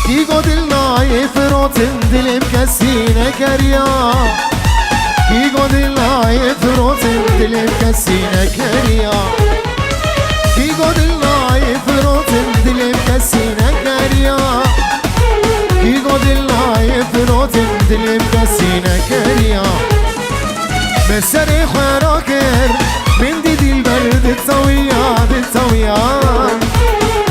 كيكو دلنا يفروتن دلم كسينة كريا كيكو دلنا يفروتن دلم كسينة كريا كيكو دلنا يفروتن دلم كسينة كريا كيكو دلنا يفروتن دلم كسينة كريا مسري خراكر من دي البرد الطويان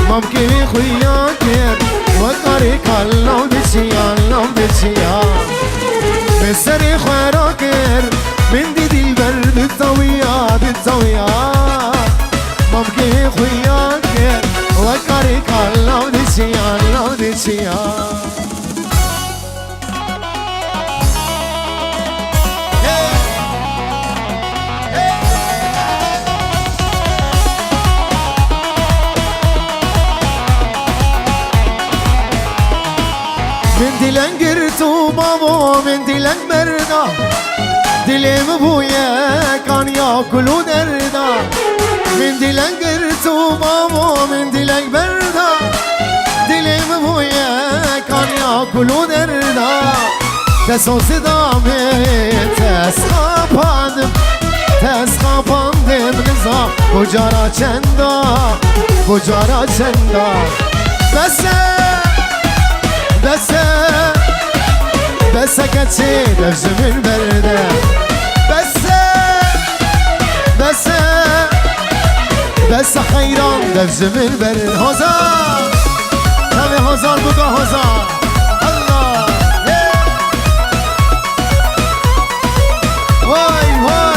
ممكن خوياكر وقارك اللهم بشيان اللهم بشيان مسري خراكر من دي البرد الطويان ممكن خوياكر وقارك اللهم بشيان اللهم بشيان من دلن قرتو بابو من دلن مردا دلم بويا كان ياكلو دردا من دلن قرتو بابو من دلن مردا دلم بويا كان ياكلو دردا تسوس دامي تسخاباندم نزا بجارا چندا بس كتشي دفج من برده بس خيران دفج من برده هزار تبي هزار بقى هزار الله واي واي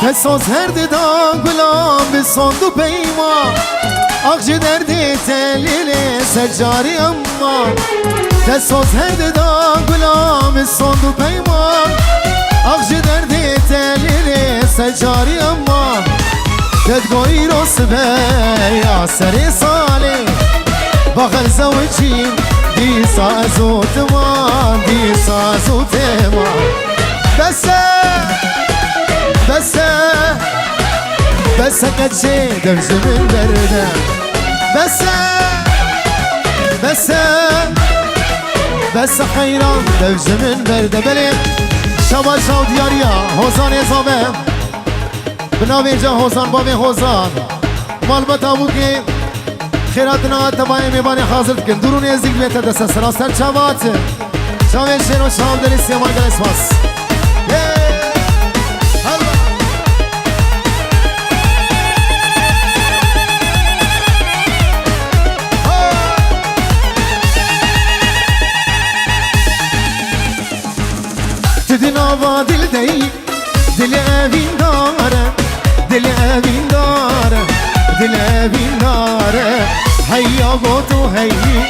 تسوز هر ددان گلام بساند و پیما آخش دردی تلیلی سجاری اما تسوز هر ددان گلام بساند و پیما آخش دردی تلیلی سجاری اما تدگوی روس بیا سری سالی بخل زوجین دی سازو تمان بس كتشي دفز من برده بس خيران دفز من برده بلي شبا شاو دياريا هوزان ازامه بناوي جا هوزان بابي هوزان مالبت ابوكي خيراتنا تبايا ميباني حاضر تكن درون يزيك بيتا دسا سراستر چاوات شاوين شينو شاو دلي سيمان دل اسماس تدناوا دل دي دل اوين داره هيا قوتو هيا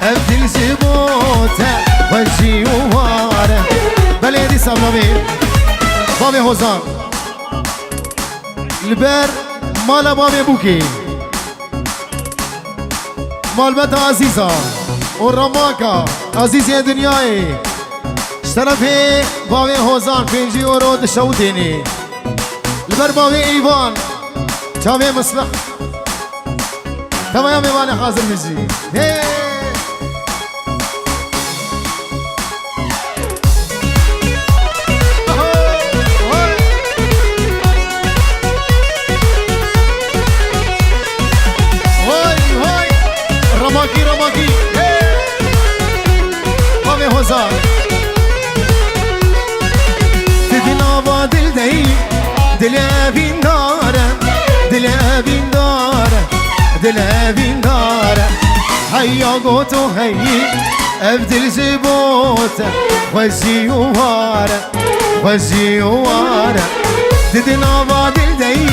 ابدل زبوته وجي وواره بلدي سبابي بابي هوزان البر مال بابي بوكي مال بيت عزيزة والرماكة عزيزي دنياي اشترفي بابي هوزان بينجي ورود شوديني البر بابي ايوان شافي مصلح تمام يا حاضر مجي رماكي بابي هوزان تدنا دل دي دل ابين داره هيا قوتو هيا ابدل زبوته وزي واره ددنا دل دي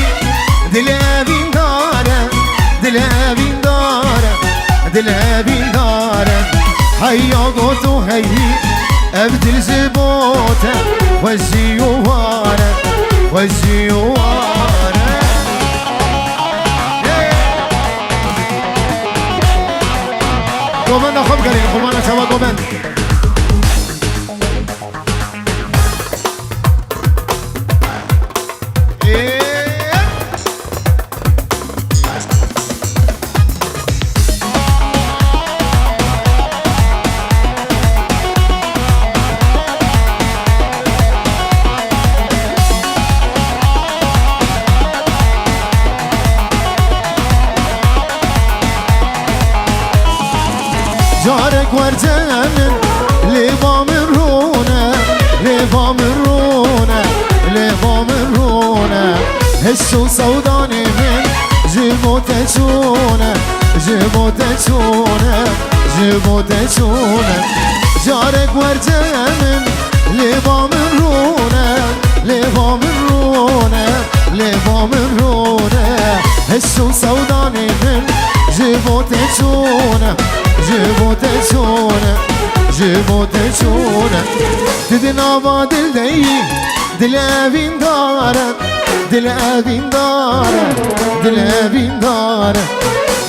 دل ابين دلابين دارم دلابين دارم هيا قوتو هيي ابدل زبوته والزيوارة والزيوارة قومنا خب قريب قومنا سوا قومنا جارك ورجانن لبا من رونه لبا من رونه لبا من رونه هشو سوداني من جيبو تشونه جيبو تشونه جيبو تشونه جارك ورجانن لبا من رونه لبا من رونه لبا من رونه هشو سوداني من جيبو تشونه جيبو تشونه جيبو تشونه تدنا بادل دي دلابين دارت دلابين دارت دلابين دارت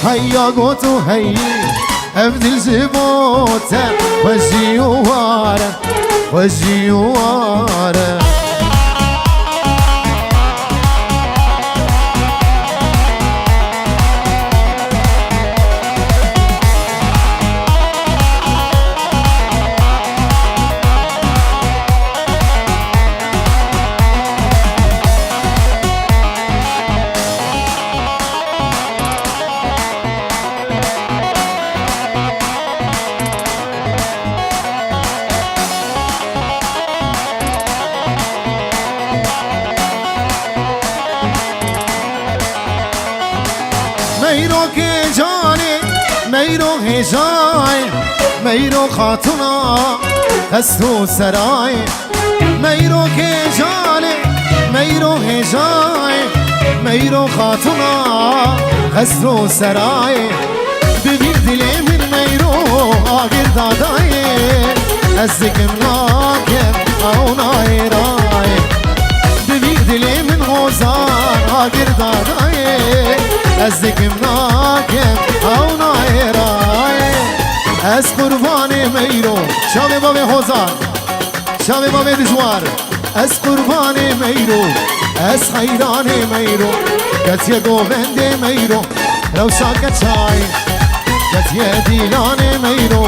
هيا قوتو هيي ابدل زبوته والزيوارة والزيوارة میرو که جانی میرو هجای میرو خاتونا هستو سرای میرو که جانی میرو هجای میرو خاتونا هستو سرای ببین دلی من میرو آگر دادای از دکم ناکم آونای رای ببین دلی من غوزان آگر دادای از دکم ناکم آونای رای از قربان میرو شام باب غوزان شام باب دجوار از قربان میرو از خیران میرو کتی گوبند میرو روشا کچای کتی دیلان میرو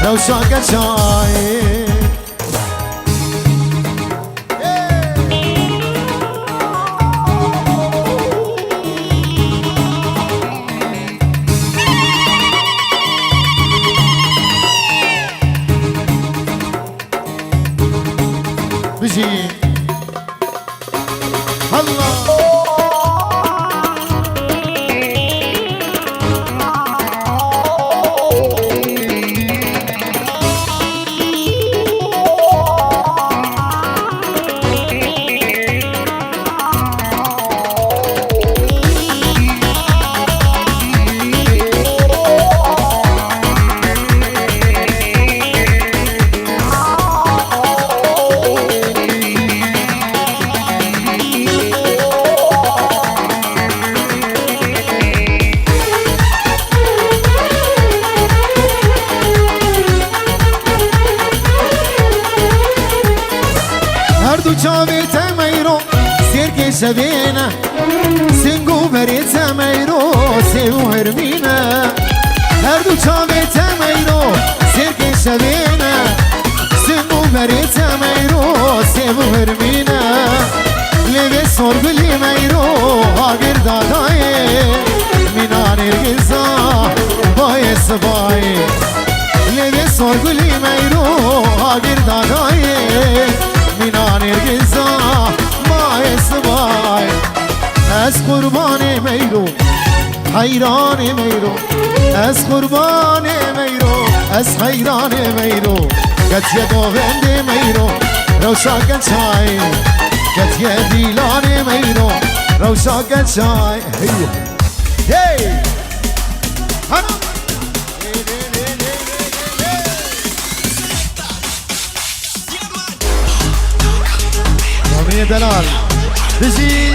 روشا کچای بجي الله چاویت میرو سرک شبینه سنگو بریت میرو سیو هرمینه هر دو چاویت میرو سرک شبینه سنگو بریت میرو سیو هرمینه لیوی سرگلی میرو آگر دادای مینان ارگزا بای سبای لیوی سرگلی میرو آگر دادای مینان ارگزا مای سبای از قربان میرو حیران میرو از قربان میرو از حیران میرو کتی گوهند میرو روشا کچای کتی دیلان میرو روشا کچای هی هلا رامي دلال بيجي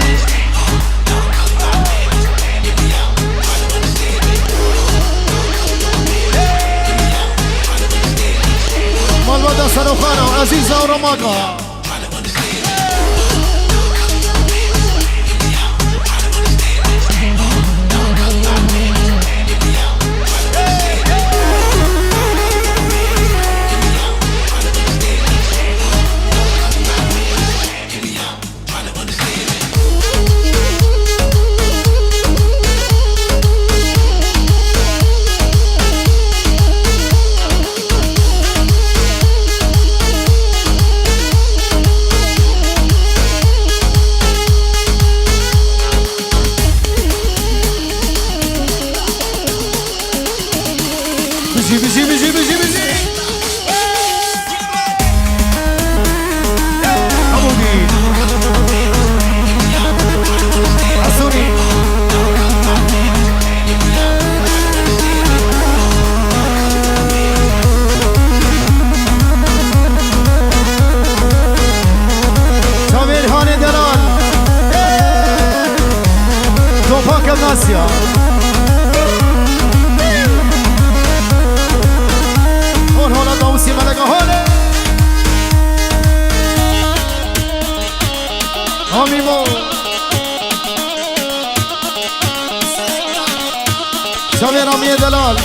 مالودا صاروخانا وعزيزة ورماقة بيجي حمودي عسوني سامير هاني دلال توفاك الناسيا هولا دوسي ملقا هولا هميمو شاوي رامي دلال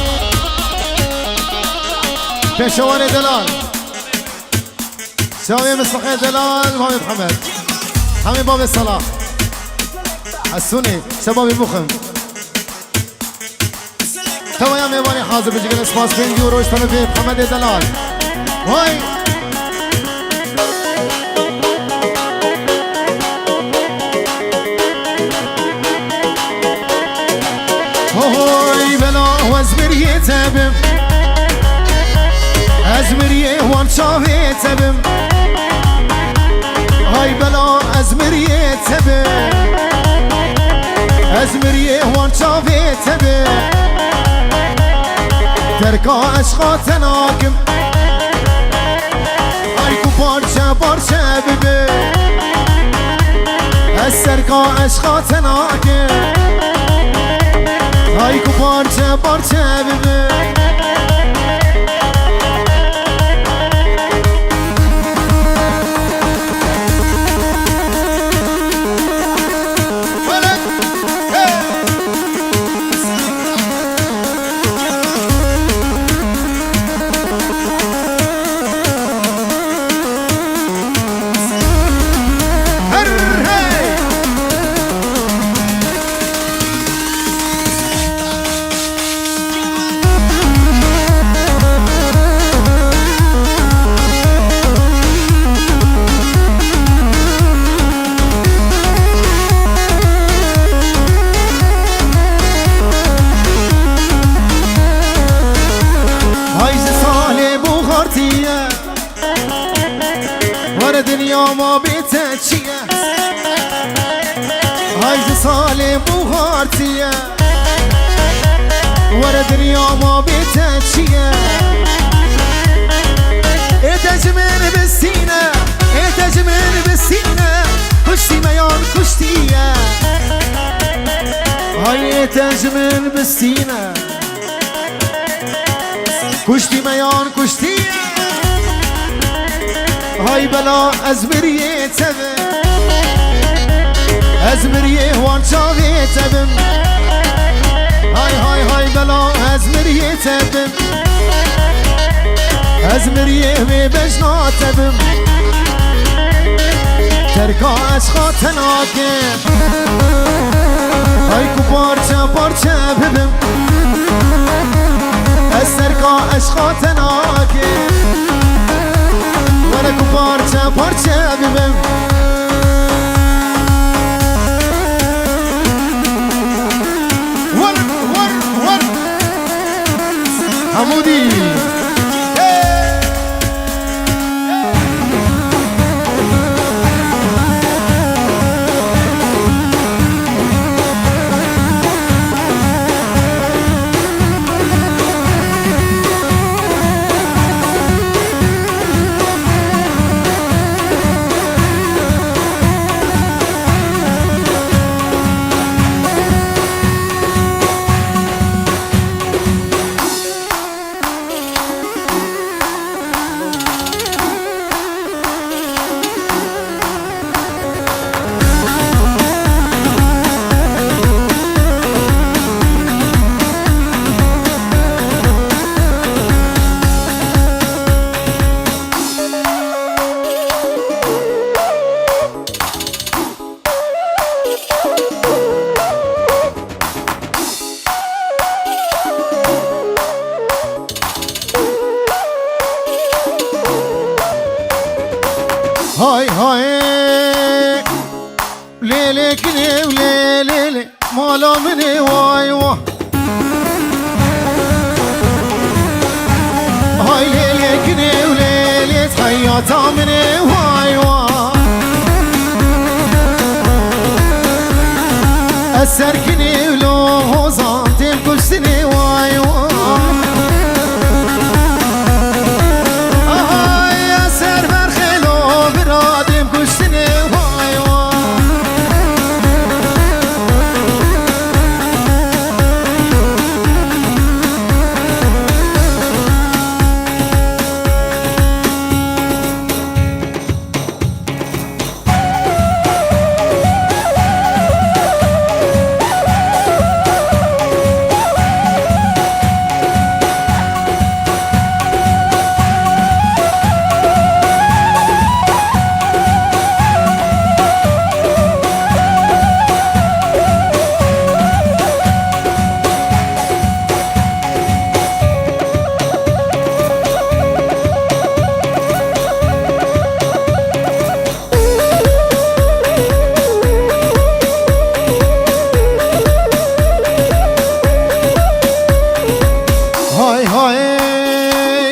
بشواني دلال شاوي مصلحي دلال مامي محمد حمي بابي صلاح حسوني شبابي بخم توا يا ميواني حاضر بيجي كده سباس بين يورو اشتغل فيه محمد دلال هاي هاي بلا وازمريه تبم ازمريه وان شافي تبم هاي بلا ازمريه تبم ازمريه وان شافي تبم تركا عشقا تناكم هايكو بارشا بارشا ببي السركا عشقا تناكم هايكو بارشا بارشا ببي دنیا ما بیت چیه هاي سال بوهارتیه ور دنیا ما بیت چیه اتجمن بسینه اتجمن بسینه کشتی میان کشتیه هاي اتجمن بسینه کشتی میان کشتیه هاي بلا ازمريه تبم ازمريه وان شافي تبم هاي بلا ازمريه تبم ازمريه بجنا تبم تركا عشقا تناكم هاي كو بارچه بارچه ببم السركا عشقا تناكم ولكو بارچه بارچه ببم ور حمودي هاي هاي ليلي كني وليلي مالا مني واي واي هاي ليلي كني وليلي حياتا مني واي واي أسركني ولو هوزان تمكشتني واي واي هاي أسر برخلو برادم كشتني واي واي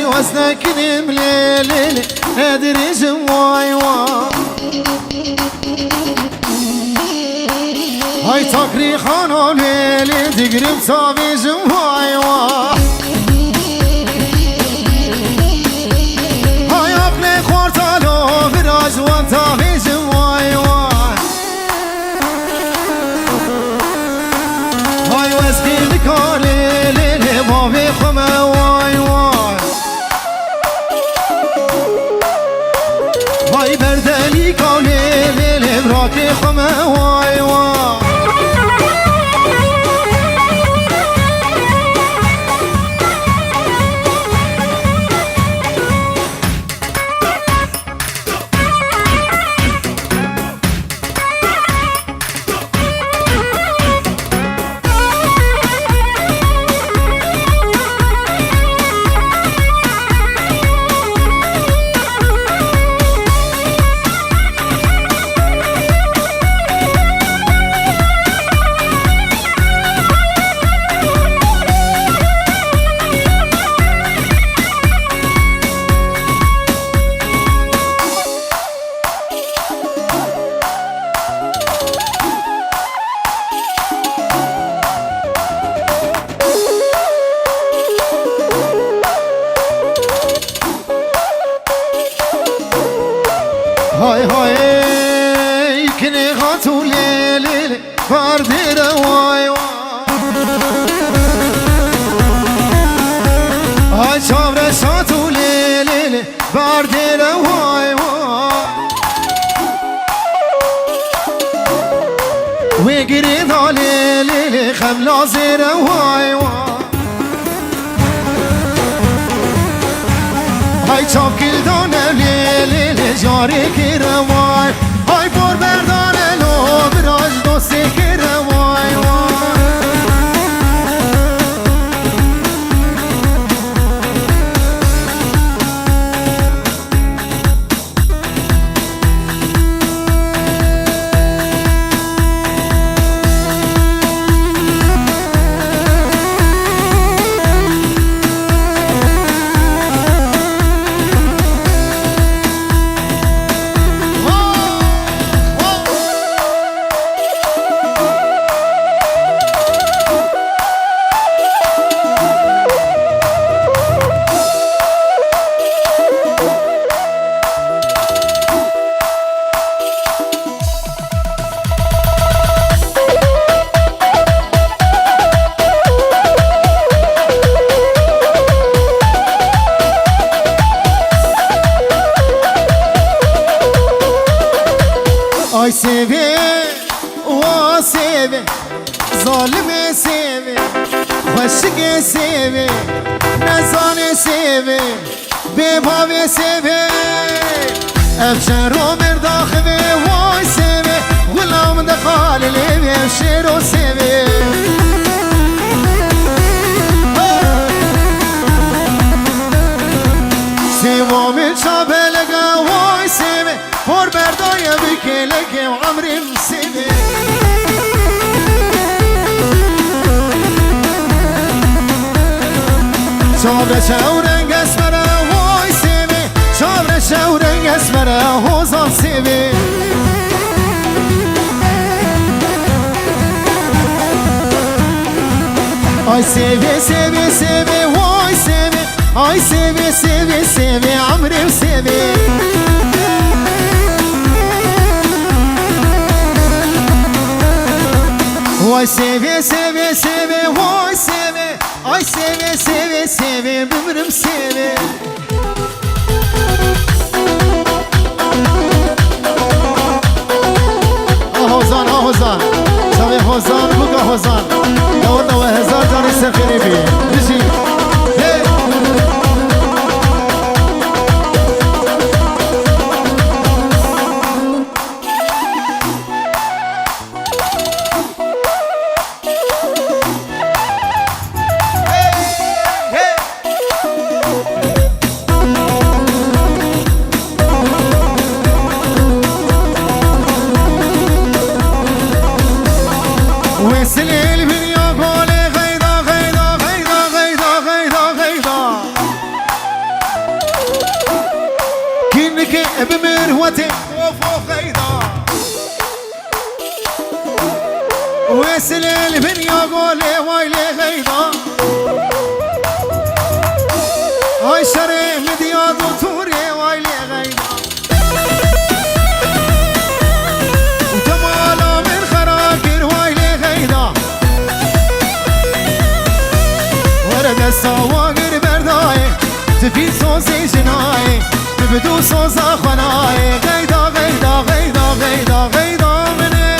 وزنكني مليلي ندري جواي واي هاي تقري خانو ليلي تقرب صابي جواي واي هاي اقلي خورتالو براج وانتابي جواي واي هاي وزكي بكاري ليلي بابي خما واي واي هاي بردلي كولي ليلي براكي خما واي واي هاي هاي كني غاتو ليلي فردي رواي هاي شابر شاتو ليلي فردي رواي ويقري ذا ليلي خملازي رواي هاي چاپ کلدانه لیلی جاری کی روای هاي پر بردانه لو براج دوستی کی روای آی سیوی و سیوی ظالم سیوی خشک سیوی نزان سیوی بباوی سیوی افشن رو مرداخوی وای سیوی غلام دخال لیوی افشن رو سیوی سیوامل شابلگا وای سیوی لك وعمري مسيبي شابر شورنگ اسمره وای سیبی شابر شورنگ اسمره هوزان سیبی آی سیبی سیبی سیبی وای سیبی آی سیبی سیبی سیبی عمري وسيبي وای سیبی سیبی سیبی وای سیبی آی سیبی سیبی سیبی بمرم سیبی هوزان هوزان شبه هوزان بگا هوزان دور دور هزار جانی سفری بی بشی بمروتي وفوق غيضا ويسل البنيا قولي وايلي غيضا هاي شري مدياد وطوري وايلي غيضا وجمالا من خراكر وايلي غيضا ورد السواقر برداي تفيد صوصي جناي بدو صوصا خناي غيدا غيدا غيدا غيدا غيدا مني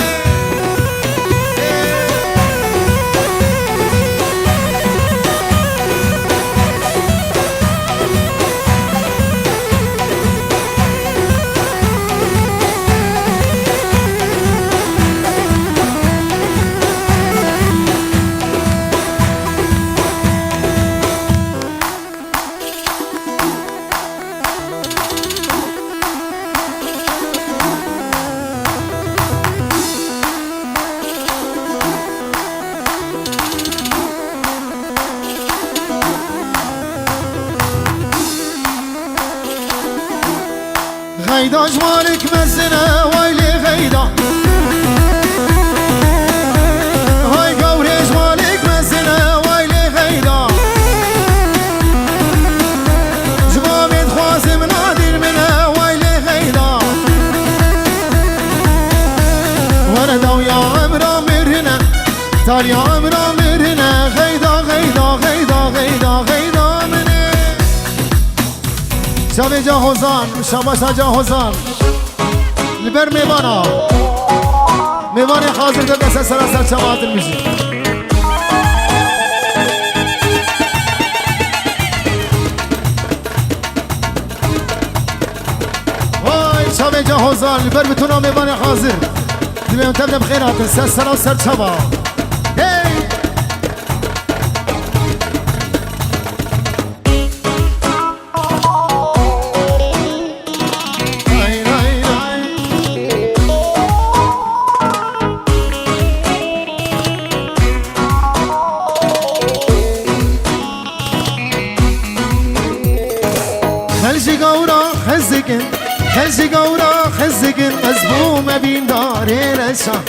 غيدا جمالك مزنة وايلي غيدا هاي قوري جمالك مزنة وايلي غيدا جمامي تخوازم نادر منها وايلي غيدا وردا ويا عمرا مرهنا تال يا عمرا مرهنا غيدا غيدا غيدا غيدا غيدا مني شبه جا حوزان شبه جا حوزان لبر میوانا میوانی حاضر ده دست سراسر چمادر میشی وای شبه جا حوزان لبر بتونا میوانی حاضر دمیم تبنه بخیرات سراسر چما خزي قورا خزقن مزبومة بين دارين الشام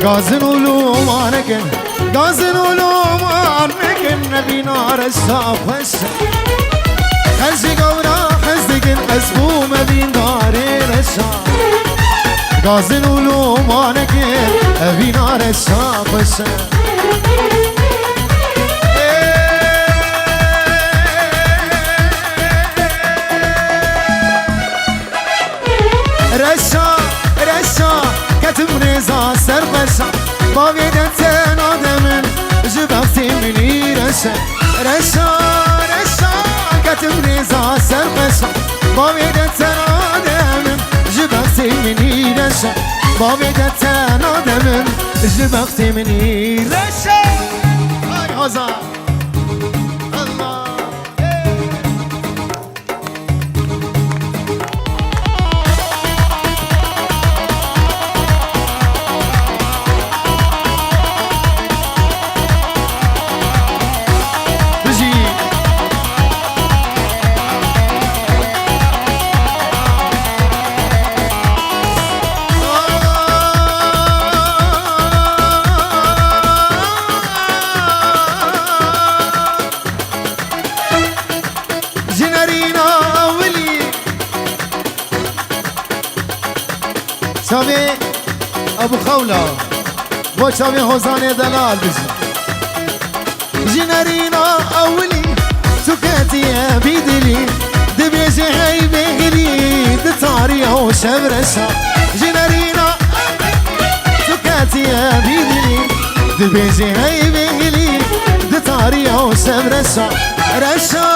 غازن ولومانكن غازن ولومانكن نبي نار الشام خزي قورا خزقن مزبومة بين دارين الشام غازن ولومانكن نبي نار الشام رشا رشا كتم رزا سرقشا باويدت نادمن جبختي مني رشا رشا رشا كتم رزا سرقشا باويدت نادمن جبختي مني رشا باويدت نادمن جبختي مني رشا هاي هزار شامي ابو خولة و شامي حسان دلال بجي جنرينا اولي سكاتي بيدلي دبيجي هاي بغلي دتاري او شبرشا جنرينا سكاتي بيدلي دبيجي هاي بغلي دتاري او شبرشا رشا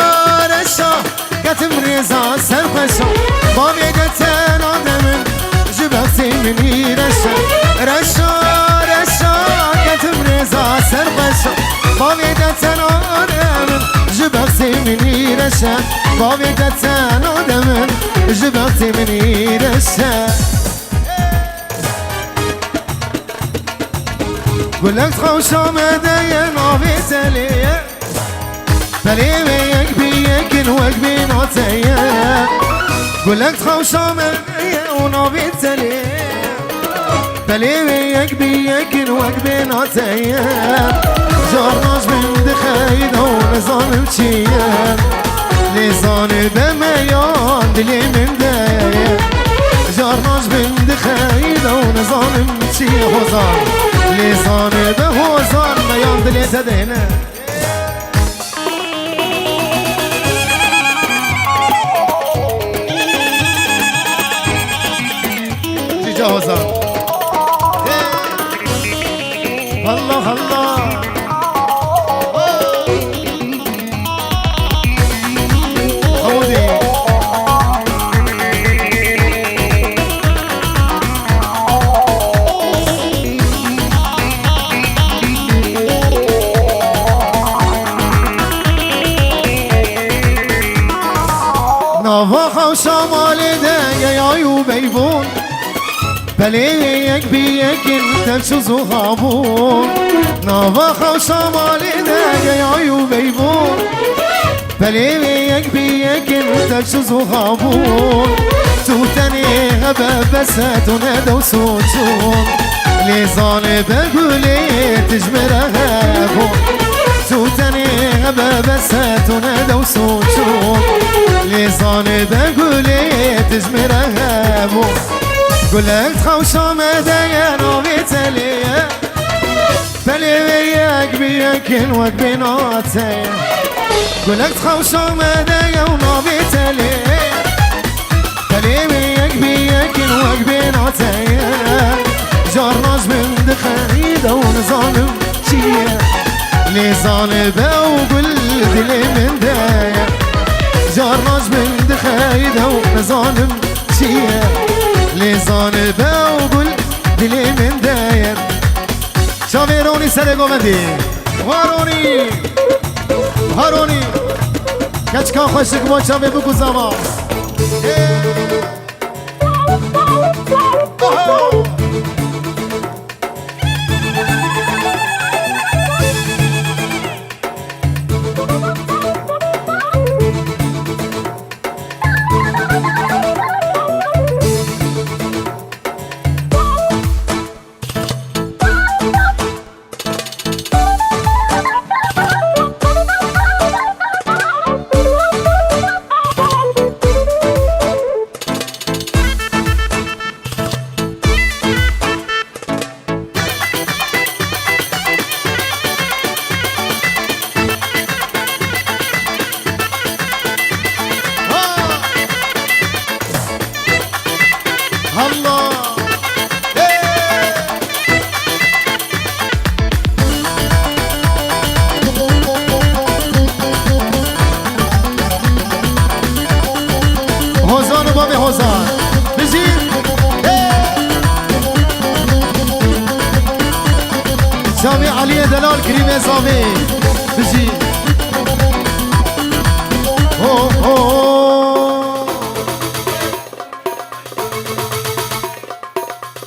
رشا كتم رزا سرخشا بامي قتن آدمن جبختي مني رشا رشا رشا كتم رزا سرخشا بامي قتن آدمن جبختي مني رشا بامي قتن آدمن جبختي مني رشا قلت خوشا مدايا نافي تليه بلي بيك بيك وقبي نوتيا قلت خوشا مدايا ونافي تليه بلي بيك بيك وقبي نوتيا جارناش من دخايد ونظام مشيا لسان بميان دلي من دايا جارناش من دخايد ونظام مشيا حوزان لسان بهوزان ميان دلي تدينا حوزان الله الله حودي نافخ وشمال دايا يا يوبيبون بليك بيك انت شو غابون نافخ وشمال دايا يا يوبيبون بليك بيك انت شو غابون توتني هبا بساتنا دوسوتون لزان بقولي تجمرها بون توتني هبا بساتنا دوسوتون لزان بقولي تجمرها بون قلت خوشا مدايا نوبي تليه بلي بيك بيك وقبي نوتيا قلت خوشا مدايا ونوبي تليه بلي بيك بيك وقبي نوتيا جارناش من دخايدة ونظالم شيا لظالبة وقل دلي من دايا جارناش من دخايدة ونظالم شيا لظالبة وقل دلي من داير شافيروني سرقو مدي هاروني هاروني كچكا خوشك با شافي بكو زمان شامي علي دلال كريم صامي بجي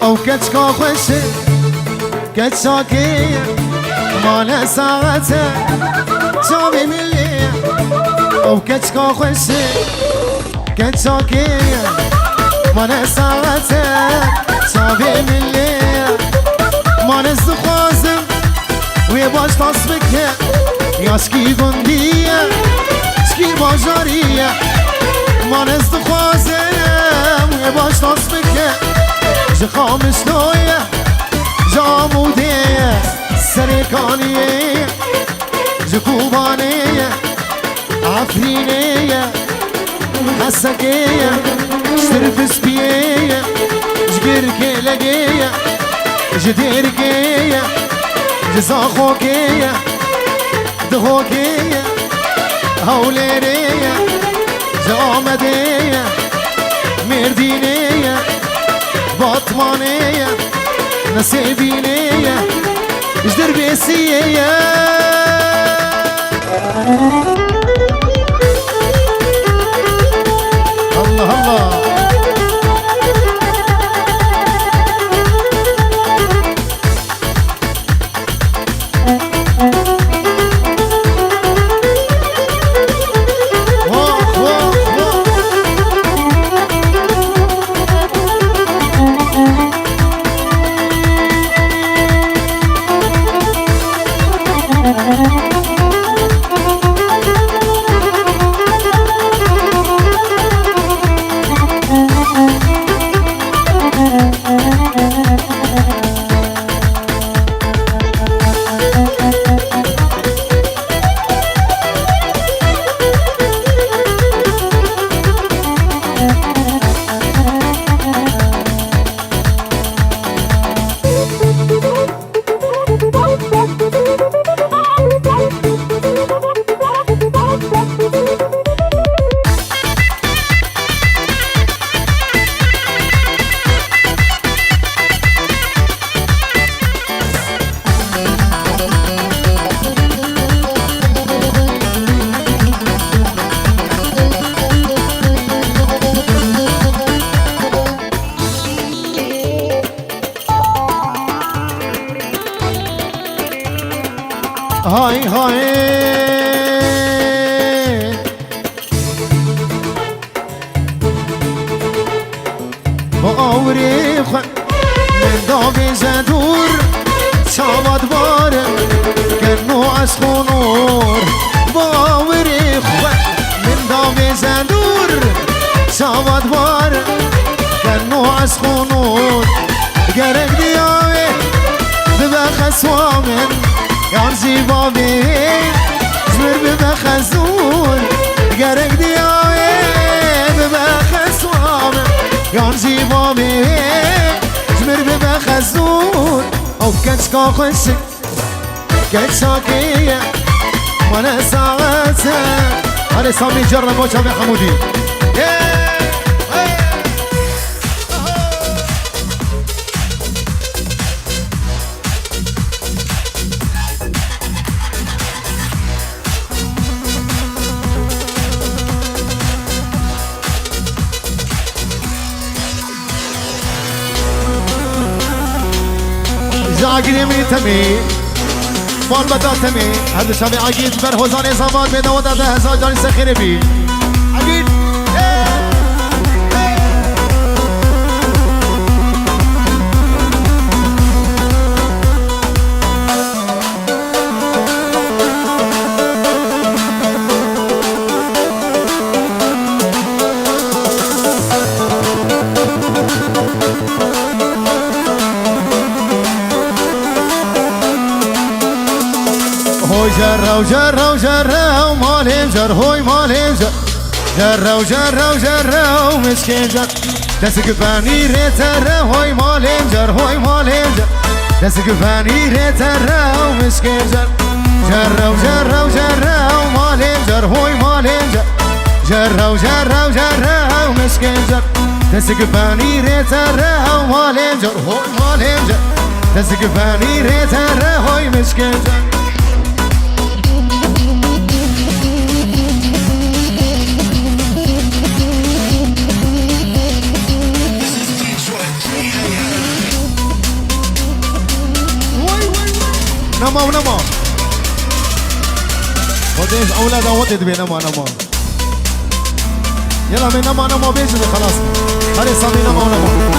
او كتشكا خوشي كتشاكي مالا ساعته شامي ملي او كتشكا خوشي كتشاكي مالا ساعته شامي ملي مالا زخازم وی باش تصبکه یا سکی گندیه سکی باجاریه من از دخوازم وی باش تصبکه جخامس لوية جامودية سريكانية جكوبانية عفرينية حسكية شترفس بيية جقركي لقية جديركية جزاخوكية دخوكية هوليرية جامدية مردينية بطمانية نسيبينية جدربيسية الله الله هاي هاي باوری خو من داوی زدور شاباد باره کنو از خونور باوری خو من داوی زدور شاباد باره کنو از خونور گرگ دیاوی ببخص وامن یان زیبا بی زمر ببخزون گرگ دیاوی ببخص وامن یان زیبا بی زمر ببخزون او کچ کا خوش کچ ساکیه من ساعته هذا سامي جرب وشافي حمودي عقيد من تمي مال بدا تمي هذا شافي عقيد برهوزان زمان بدوات هذا هزار جاني سخير بي عقيد جرّا وجرّا وجرّا ومالهم جر هوي مالهم جرّا وجرّا وجرّا ومسكين جر دسك فاني ريترّا هوي مالهم جر هوي مالهم جر دسك فاني ريترّا ومسكين جر جرّا وجرّا وجرّا ومالهم جر هوي مالهم جر جرّا وجرّا وجرّا ومسكين جر دسك فاني ريترّا ومالهم جر هوي مالهم جر دسك فاني ريترّا هوي مسكين جر نمو نمو وديش أولاد أودد بي نمو نمو يلا من نمو نمو بيجي خلاص هذه صامي نمو نمو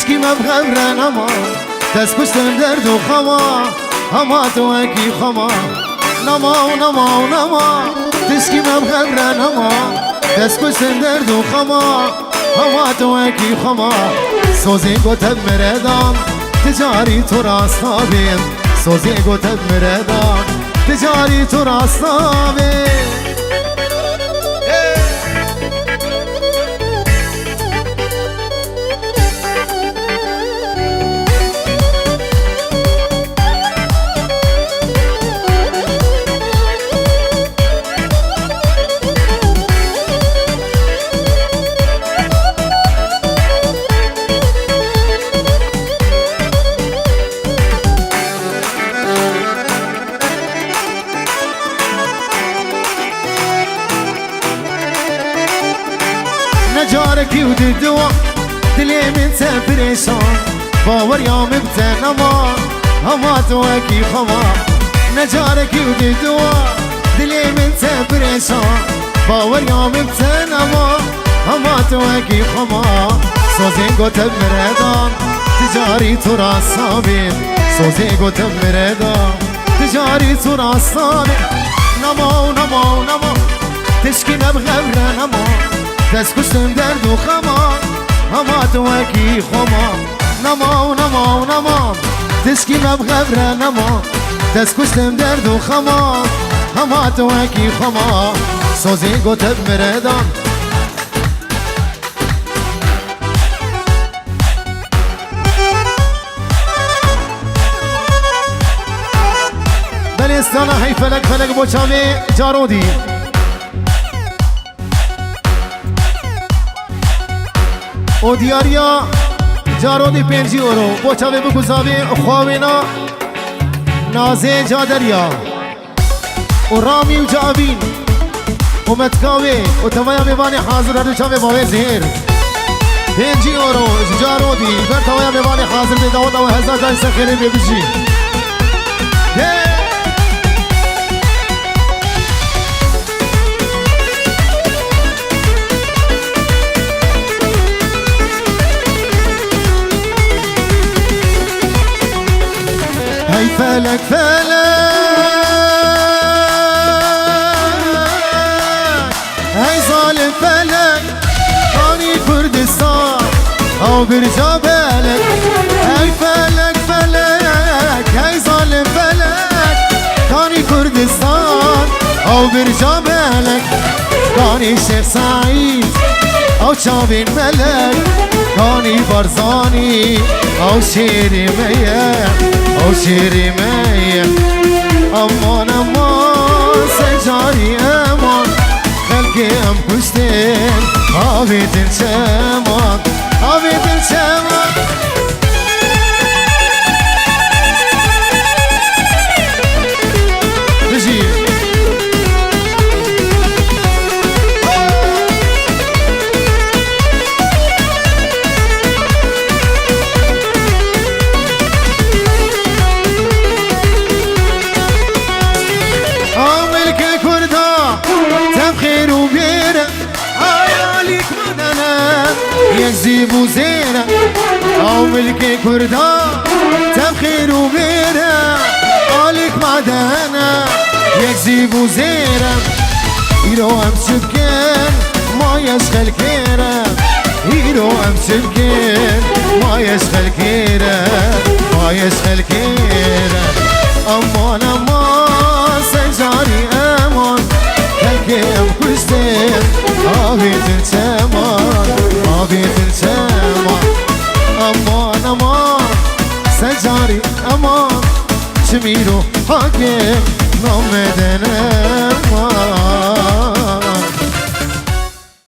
تشكي ما بغبران اما دست کشتم درد و خما اما تو اکی خما نما و نما و نما تشكي ما بغبران اما دست کشتم درد و خما اما تو اکی خما سوزی گوتب مردم تجاری تو راستا بیم سوزی گوتب مردم تجاری تو راستا بیم نجارك يود الدواء دلي من تبريشان باور يوم بتن اما تواكي خما نجارك يود الدواء دلي من تبريشان باور يوم بتن اما تواكي خما سوزين قوتب مردان تجاري تراس صابين سوزين قوتب مردان تجاري تراس صابين نما نما نما تشكي نبغبرا نما دست کشتم درد و خما اما تو اکی خما نما و نما و نما تشکی مبغبره نما دست کشتم درد و خما اما تو اکی خما سوزی گوتب مردان بلستانه هی فلک فلک بوچامی جارودی او دیاریا جارودی 5 یورو بوچاوی بگذاوی خواوینا نازه جادریا و رامی و جاوین و متکاوی و توایا میوانی حاضر هر چاوی باوی زهر 5 یورو جارودی بر توایا میوانی حاضر بیداود و هزار جای سخیلی بیبجی هاي فلك فلك هاي ظالم فلك هاني كردستان او برجا بالك هاي فلك فلك هاي ظالم فلك هاني كردستان او برجا بالك هاني شيخ سعيد او شابين ملك هاني برزاني او شيري ميا او شيري ميا امان امان سجاري امان خلقي ام كشتين عبيد الشمان عبيد الشمان بجي يكذب زينة أو ملك كردان تبخير وبيرة عليك معدانا يكذب زينة يرو أمسكين ما يشغل كيرا يرو أمسكين ما يشغل كيرا ما يشغل كيرا أمان أمان سجاري أمان هلكي أم كشتين عبيد الشمان عبيد الشمان أمان أمان سجاري أمان شميرو حاكم نومدن أمان